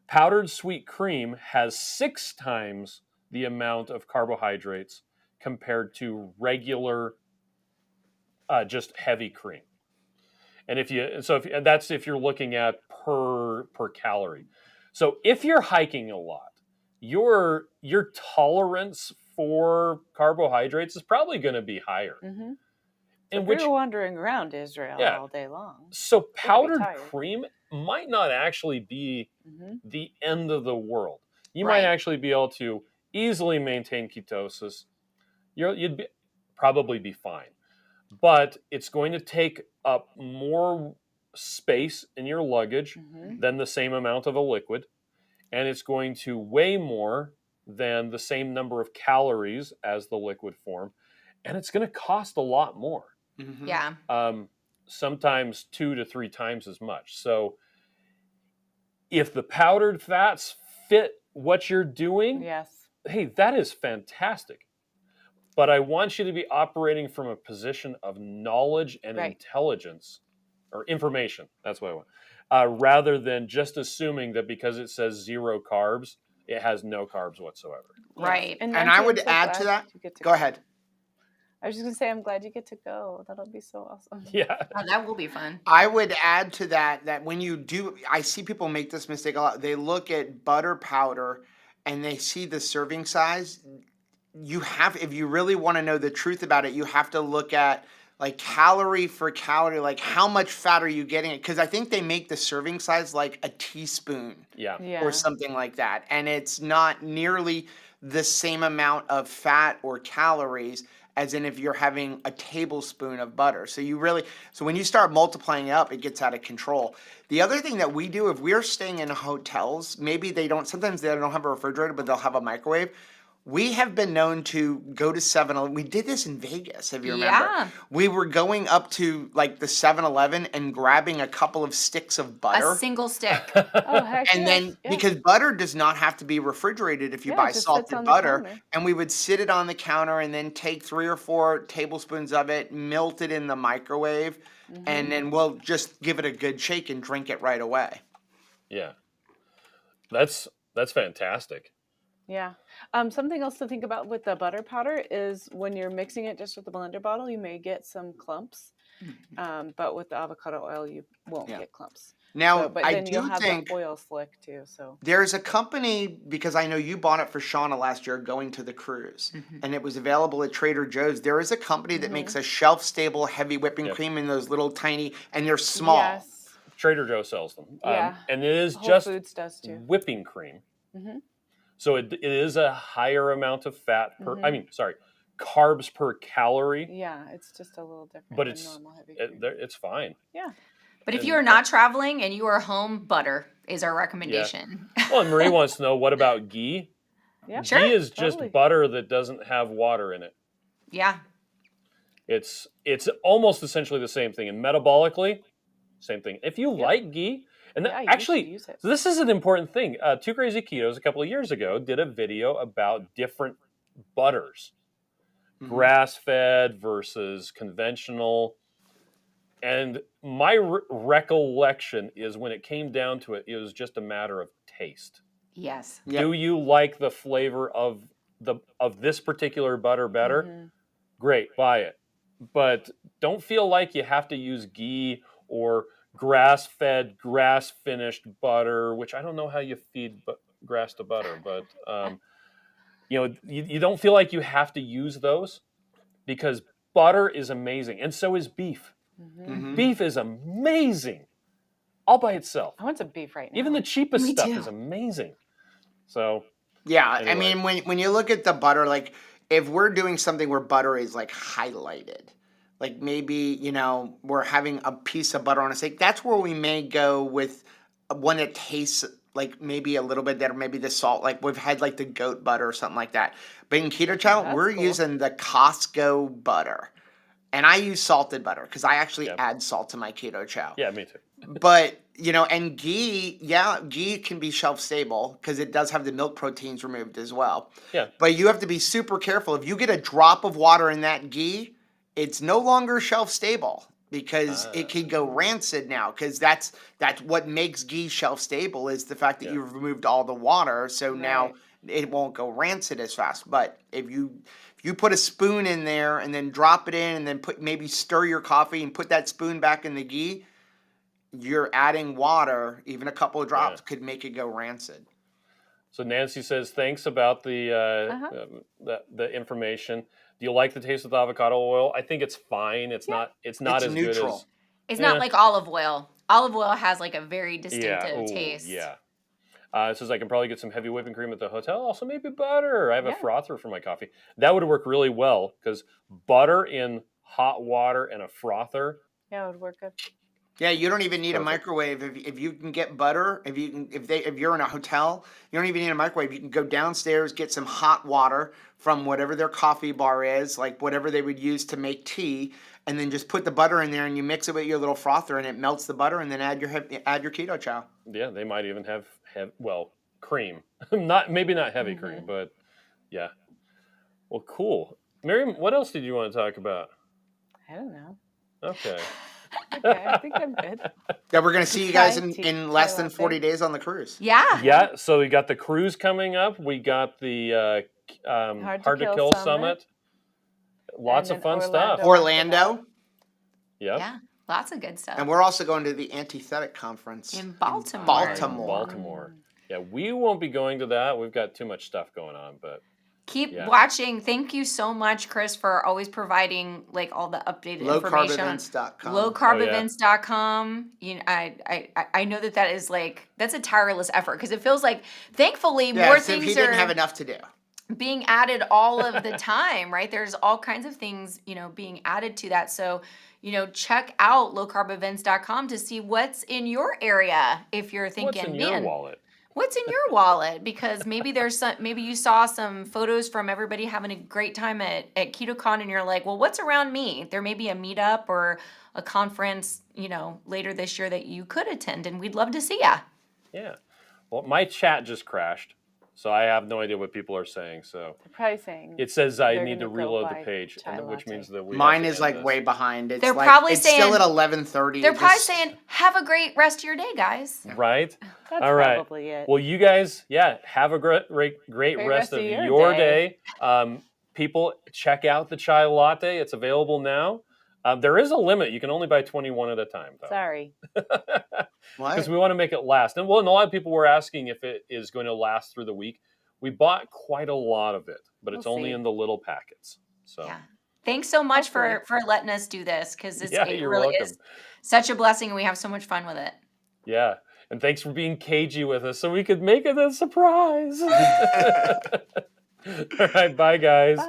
Powdered sweet cream has 6 times the amount of carbohydrates compared to regular just heavy cream. And if you're looking at per calorie. So if you're hiking a lot, your tolerance for carbohydrates is probably going to be higher. So if you're wandering around Israel all day long. So powdered cream might not actually be the end of the world. You might actually be able to easily maintain ketosis. You'd probably be fine. But it's going to take up more space in your luggage than the same amount of a liquid. And it's going to weigh more than the same number of calories as the liquid form. And it's going to cost a lot more. Yeah. Sometimes 2 to 3 times as much. So if the powdered fats fit what you're doing, hey, that is fantastic. But I want you to be operating from a position of knowledge and intelligence, or information. That's what I want. Rather than just assuming that because it says 0 carbs, it has no carbs whatsoever. Right. And I would add to that. Go ahead. I was just going to say, I'm glad you get to go. That'll be so awesome. Yeah. Oh, that will be fun. I would add to that when you do, I see people make this mistake a lot. They look at butter powder and they see the serving size. If you really want to know the truth about it, you have to look at like calorie for calorie, like how much fat are you getting? Because I think they make the serving size like a teaspoon or something like that. And it's not nearly the same amount of fat or calories as in if you're having a tablespoon of butter. So when you start multiplying it up, it gets out of control. The other thing that we do, if we're staying in hotels, sometimes they don't have a refrigerator, but they'll have a microwave. We have been known to go to 7-Eleven. We did this in Vegas, if you remember. Yeah. We were going up to like the 7-Eleven and grabbing a couple of sticks of butter. A single stick. Oh, heck and then, because butter does not have to be refrigerated if you buy salted butter. And we would sit it on the counter and then take 3 or 4 tablespoons of it, melt it in the microwave, and then we'll just give it a good shake and drink it right away. Yeah. That's fantastic. Yeah. Something else to think about with the butter powder is when you're mixing it just with the blender bottle, you may get some clumps. But with the avocado oil, you won't get clumps. Now, but then you'll have the oil slick too. So there's a company, because I know you bought it for Shauna last year going to the cruise, and it was available at Trader Joe's. There is a company that makes a shelf-stable heavy whipping cream in those little tiny, and they're small. Yes. Trader Joe sells them. Yeah. And it is Whole just Foods does too. Whipping cream. So it is a higher amount of fat carbs per calorie. Yeah, it's just a little different but than it's, normal heavy cream. It's fine. Yeah. But if you are not traveling and you are home, butter is our recommendation. Yeah. Well, and Marie wants to know, what about ghee? Yeah, ghee is just butter that doesn't have water in it. Yeah. It's almost essentially the same thing. And metabolically, same thing. If you like ghee, and actually, this is an important thing. Two Crazy Ketos a couple of years ago did a video about different butters. Grass-fed versus conventional. And my recollection is when it came down to it, it was just a matter of taste. Yes. Yep. Do you like the flavor of this particular butter better? Mm-hmm. Great, buy it. But don't feel like you have to use ghee or grass-fed, grass-finished butter, which I don't know how you feed grass to butter, but you don't feel like you have to use those, because butter is amazing, and so is beef. Mm-hmm. Beef is amazing all by itself. I want some beef right now. Even the cheapest stuff is amazing. So yeah, anyway. I mean, when you look at the butter, like if we're doing something where butter is like highlighted, like maybe, we're having a piece of butter on a steak, that's where we may go with one that tastes like maybe a little bit better, maybe the salt, like we've had like the goat butter or something like that. But in Keto Chow, we're using the Costco butter. And I use salted butter because I actually add salt to my Keto Chow. Yeah, me too. But, and ghee, ghee can be shelf stable because it does have the milk proteins removed as well. Yeah. But you have to be super careful. If you get a drop of water in that ghee, it's no longer shelf stable because it can go rancid now, because that's what makes ghee shelf stable is the fact that you've removed all the water. So now it won't go rancid as fast. But if you put a spoon in there and then drop it in and then maybe stir your coffee and put that spoon back in the ghee, you're adding water. Even a couple of drops could make it go rancid. So Nancy says, thanks about the information. Do you like the taste of the avocado oil? I think it's fine. It's not as neutral. Good as... It's not like olive oil. Olive oil has like a very distinctive taste. Yeah. It says I can probably get some heavy whipping cream at the hotel. Also maybe butter. I have a frother for my coffee. That would work really well, because butter in hot water and a frother. Yeah, it would work good. Yeah, you don't even need a microwave if you can get butter. If you're in a hotel, you don't even need a microwave. You can go downstairs, get some hot water from whatever their coffee bar is, like whatever they would use to make tea, and then just put the butter in there and you mix it with your little frother and it melts the butter, and then add your Keto Chow. Yeah, they might even have cream. Maybe not heavy cream, but yeah. Well, cool. Miriam, what else did you want to talk about? I don't know. Okay. Okay, I think I'm good. Yeah, we're going to see you guys in less than 40 days on the cruise. Yeah. Yeah, so we got the cruise coming up. We got the Hard to Kill Summit. Lots of fun stuff. Orlando. Yep. Yeah, lots of good stuff. And we're also going to the Antithetic Conference. In Baltimore. Baltimore. Yeah, we won't be going to that. We've got too much stuff going on, but... Keep watching. Thank you so much, Chris, for always providing like all the updated information. Lowcarbevents.com. Lowcarbevents.com. I know that is that's a tireless effort, because it feels like, thankfully, more things he didn't have enough to do. Being added all of the time, right? There's all kinds of things, being added to that. So, check out lowcarbevents.com to see what's in your area. If you're thinking, what's in your wallet? What's in your wallet? Because maybe maybe you saw some photos from everybody having a great time at KetoCon, and you're like, well, what's around me? There may be a meetup or a conference, later this year that you could attend, and we'd love to see ya. Yeah. Well, my chat just crashed, so I have no idea what people are saying. So they're probably saying it says I need to reload the page, which means that mine is way behind. It's they're probably it's saying still at 11:30. They're probably saying, "Have a great rest of your day, guys." Right. That's all right. Probably it. Well, you guys, have a great rest of your day. People, check out the chai latte. It's available now. There is a limit. You can only buy 21 at a time, though. Sorry. Because we want to make it last. And a lot of people were asking if it is going to last through the week. We bought quite a lot of it, but it's only in the little packets. So thanks so much for letting us do this, because it really welcome. Is such a blessing, and we have so much fun with it. Yeah. And thanks for being cagey with us so we could make it a surprise. All right. Bye, guys. Bye.